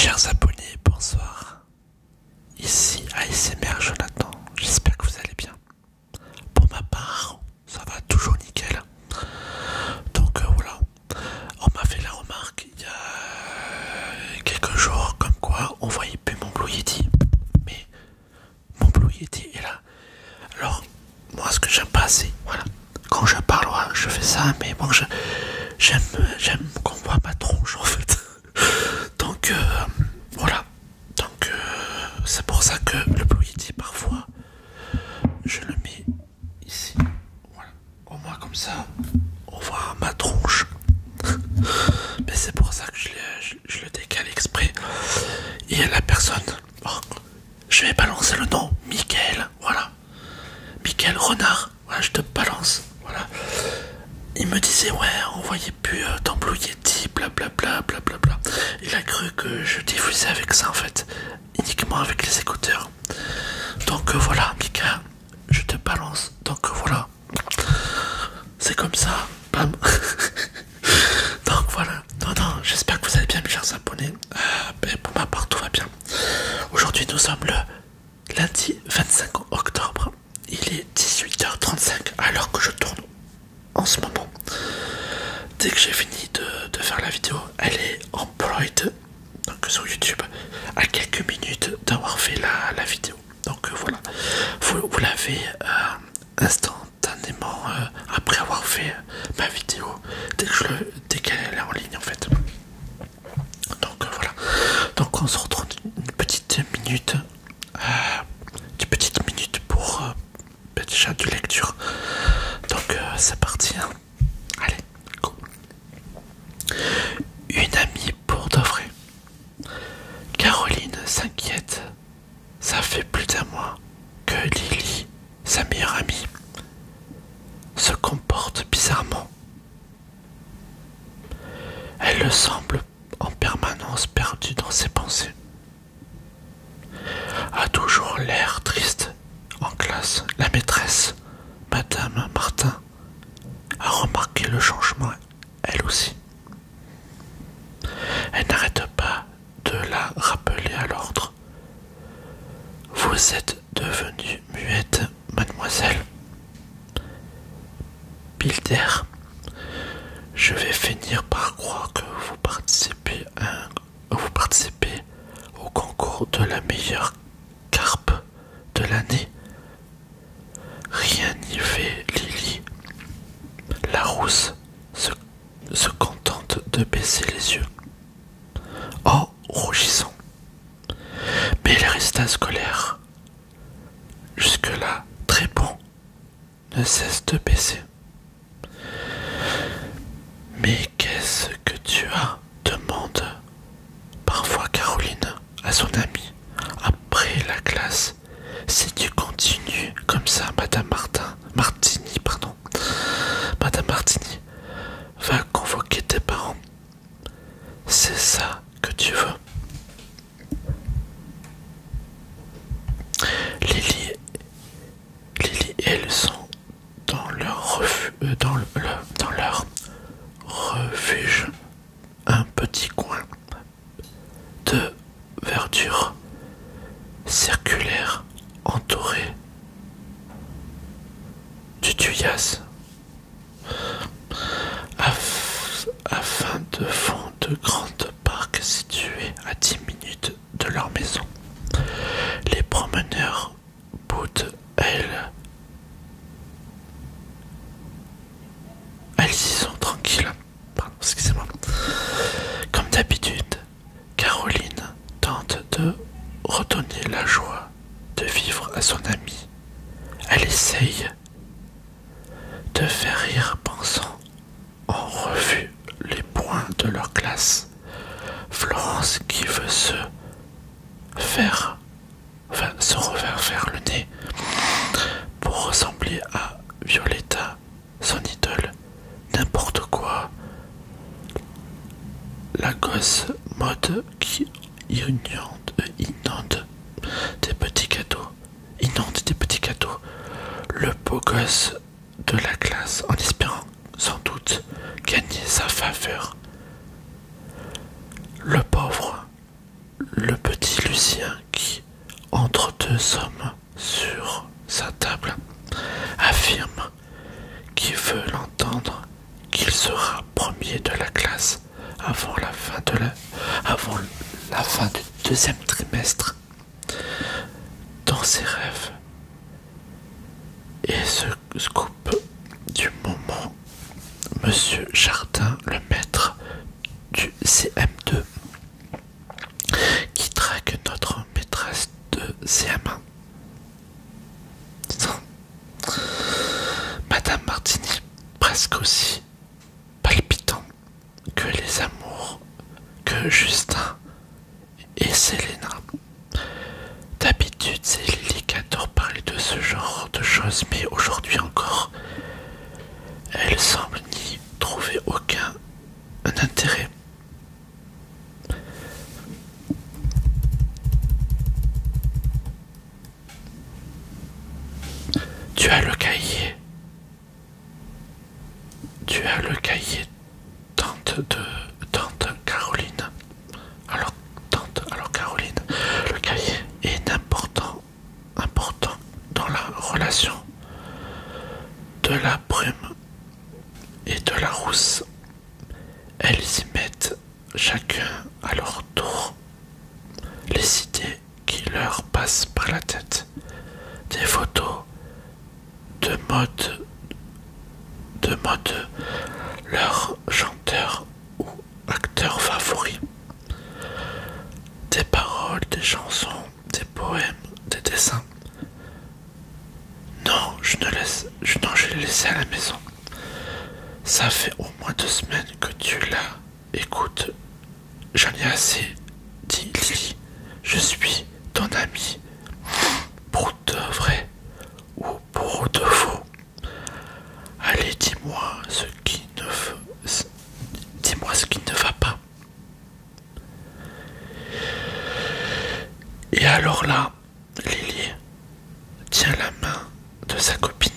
Chers abonnés, bonsoir. Ici ASMR Jonathan, j'espère que vous allez bien. Pour ma part, ça va toujours nickel. Donc voilà, on m'a fait la remarque il y a quelques jours comme quoi on voyait plus mon Blue Yeti. Mais mon Blue Yeti est là. Alors, moi ce que j'aime pas c'est, voilà, quand je parle, ouais, je fais ça, mais bon, j'aime qu'on voit ma tronche en fait. Donc voilà, donc c'est pour ça que le Blue Yeti parfois je le mets ici, voilà, au moins comme ça on voit ma tronche. Mais c'est pour ça que je le décale exprès. Et la personne, bon, je vais balancer le nom, Mickaël, voilà, Mickaël Renard, voilà, je te balance, voilà. Il me disait ouais, on voyait plus ton Blue Yeti, blablabla, blablabla. Il a cru que je diffusais avec ça en fait, uniquement avec les écouteurs. Donc voilà, Mika, je te balance. Donc voilà, c'est comme ça, bam. Donc voilà, non, j'espère que vous allez bien, mes chers abonnés. Pour ma part, tout va bien. Aujourd'hui, nous sommes le lundi 25 octobre. Il est 18h35 à l'heure que je tourne en ce moment. Dès que j'ai fini de faire la vidéo, elle est employed donc sur YouTube à quelques minutes d'avoir fait la vidéo. Donc voilà, vous l'avez instantanément après avoir fait ma vidéo dès qu'elle est en ligne en fait. Donc voilà, donc on se retrouve une petite minute pour déjà de lecture. Donc c'est parti, hein. Allez, go. Une amie pour de vrai. Caroline s'inquiète. Ça fait plus d'un mois que Lily, sa meilleure amie, se comporte bizarrement. Elle le semble en permanence perdue dans ses pensées. A toujours l'air triste en classe. La maîtresse, Madame Martin, a remarqué le changement, elle aussi. Elle n'arrête pas de la rappeler à l'ordre. Vous êtes devenue muette, mademoiselle. Bilder, je vais finir par croire que vous participez au concours de la meilleure carpe de l'année. Rien n'y fait, Lily. La rousse se contente de baisser les yeux en rougissant. Mais les résultats scolaires, jusque-là très bons, ne cessent de baisser. Mais qu'est-ce que tu as? Demande parfois Caroline à son amie après la classe. Si tu continues comme ça, Madame Martini va convoquer tes parents. C'est ça que tu veux? Lily et elle sont dans leur refuge, un petit coin de verdure circulaire entouré du tuyas afin de fond de grands parcs situés à 10 minutes de leur maison. Les promeneurs boudent, elles y sont tranquilles. Pardon, excusez-moi. Comme d'habitude, Caroline tente de redonner la joie de vivre à son amie. Elle essaye de faire rire pensant en revue les points de leur classe. Florence qui veut se refaire le nez pour ressembler à Violetta, son idole. N'importe quoi. La gosse mode qui inonde des petits cadeaux. Le beau gosse de la classe en espérant sans doute gagner sa faveur. Le pauvre somme sur sa table affirme qu'il veut l'entendre, qu'il sera premier de la classe avant la fin du deuxième trimestre. Dans ses rêves et ce scoop du moment, Monsieur Jardin, le maître du CM2, qui traque notre maîtresse de CM1. Madame Martini, presque aussi palpitant que les amours que Justin et Selena. D'habitude, c'est Lily qui adore parler de ce genre de choses, mais aujourd'hui encore, elle semble n'y trouver aucun intérêt. Tu as le cahier. Tu as le cahier, tante Caroline. Alors Caroline, le cahier est important dans la relation de la brume et de la rousse. Elles y mettent chacun à leur tour les idées qui leur passent par la tête. Des photos de mode, leur chanteur ou acteur favori. Des paroles, des chansons, des poèmes, des dessins. Non, je l'ai laissé à la maison. Ça fait au moins 2 semaines que tu l'as. Écoute, j'en ai assez, dit Lily. Je suis ton ami. Pour de vrai ou pour de faux. Allez, dis-moi ce qui ne va pas. Et alors là, Lily tient la main de sa copine.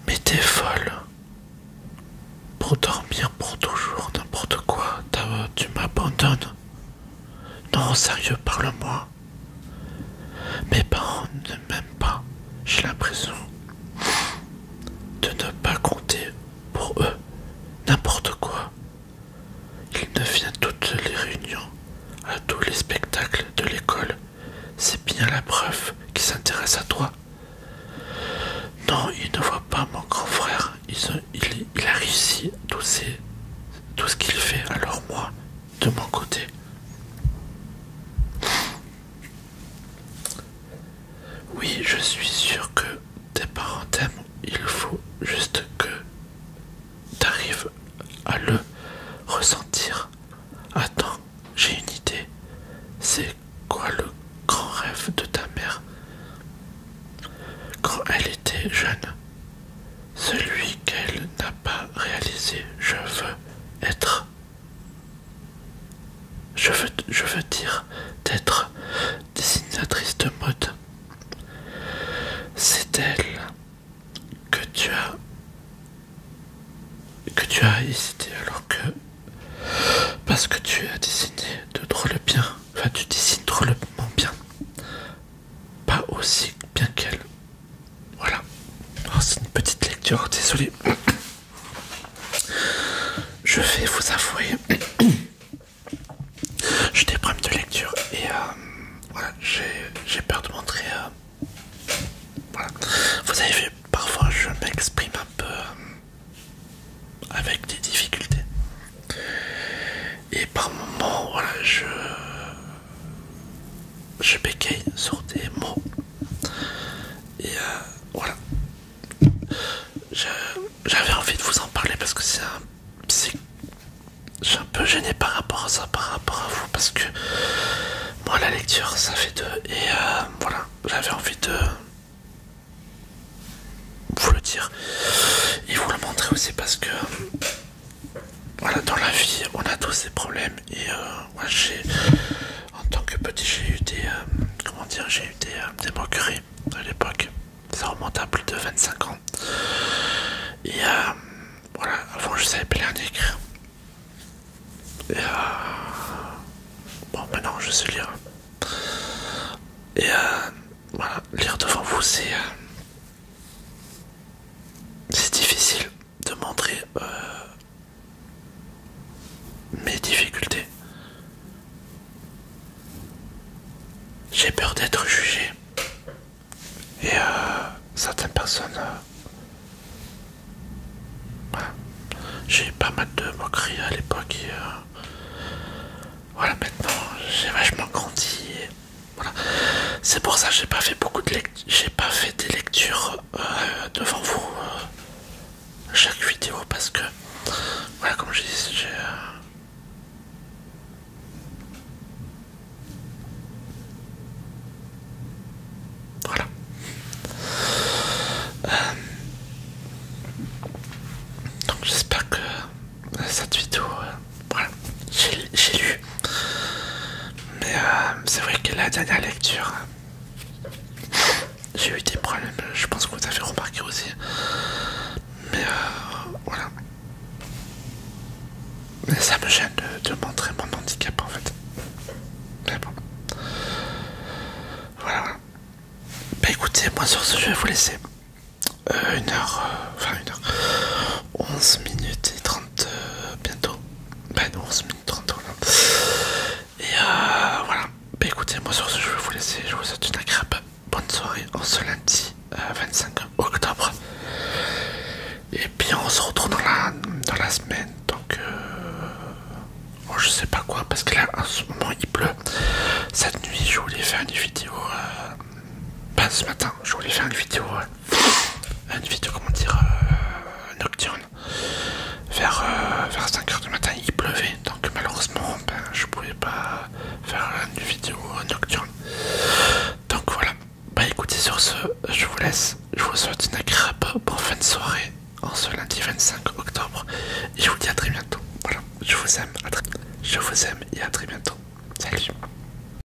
Mais t'es folle. Pour dormir pour toujours, n'importe quoi, tu m'abandonnes. Non, sérieux, parle-moi. Mes parents ne m'aiment pas. J'ai l'impression de ne pas compter pour eux. N'importe quoi. Ils ne viennent toutes les réunions, à tous les spectacles de l'école. C'est bien la preuve qu'ils s'intéressent à toi. Non, ils ne voient pas mon grand frère. Il a réussi tout ce qu'il fait. Alors moi, de mon côté. Oui, je suis sûr que tes parents t'aiment. Il faut juste que t'arrives à le ressentir. Attends, j'ai une idée. C'est quoi le grand rêve de ta mère quand elle était jeune? Celui qu'elle n'a pas réalisé. Je veux dire d'être dessinatrice de mode. C'est elle que tu as hésité alors que parce que tu as dessiné de drôle bien. Enfin, tu dessines drôlement bien. Pas aussi bien qu'elle. Voilà. Oh, c'est une petite lecture, désolé. Je vais vous avouer, j'ai des problèmes de lecture et voilà, j'ai peur de montrer. Voilà. Vous avez vu, parfois je m'exprime un peu avec des difficultés. Et par moments, voilà, je bégaye sur des mots. Et voilà. J'avais envie de vous en parler parce que je suis un peu gêné par rapport à ça, par rapport à vous, parce que moi la lecture ça fait 2 et voilà, j'avais envie de vous le dire et vous le montrer aussi parce que voilà, dans la vie on a tous des problèmes et moi en tant que petit j'ai eu des moqueries à l'époque, ça remonte à plus de 25 ans et voilà, avant je savais pas lire ni écrire. Et bon, maintenant je sais lire. lire devant vous, c'est difficile de montrer mes difficultés. J'ai peur d'être jugé. Et certaines personnes... voilà. J'ai eu pas mal de moqueries à l'époque et voilà, maintenant j'ai vachement grandi et voilà. C'est pour ça que j'ai pas fait beaucoup de lectures, j'ai pas fait des lectures devant vous chaque vidéo parce que voilà, comme je dis, j'ai voilà. Donc j'espère que cette vidéo, voilà, j'ai lu. Mais c'est vrai que la dernière lecture, j'ai eu des problèmes, je pense que vous avez remarqué aussi. Mais voilà. Mais ça me gêne de montrer mon handicap en fait. Mais bon. Voilà. Bah écoutez, moi sur ce je vais vous laisser. 1 heure, enfin 1 heure. 11 minutes et 30 bientôt. Bah non, 11 minutes 30 voilà. Et voilà. Bah écoutez, moi sur ce je vais vous laisser. Je vous souhaite une agréable bonne soirée en ce lundi 25 octobre. Et puis on se retrouve dans la semaine. Donc bon, je sais pas quoi parce que là en ce moment il pleut. Cette nuit je voulais faire une vidéo. Pas ce matin, je voulais faire une vidéo comment dire, nocturne. Vers 5 h du matin il pleuvait. Donc malheureusement je pouvais pas faire une vidéo nocturne. Donc voilà. Bah écoutez, sur ce je vous laisse. Je vous souhaite une agréable bonne fin de soirée en ce lundi 25 octobre. Et je vous dis à très bientôt. Voilà, je vous aime et à très bientôt. Salut.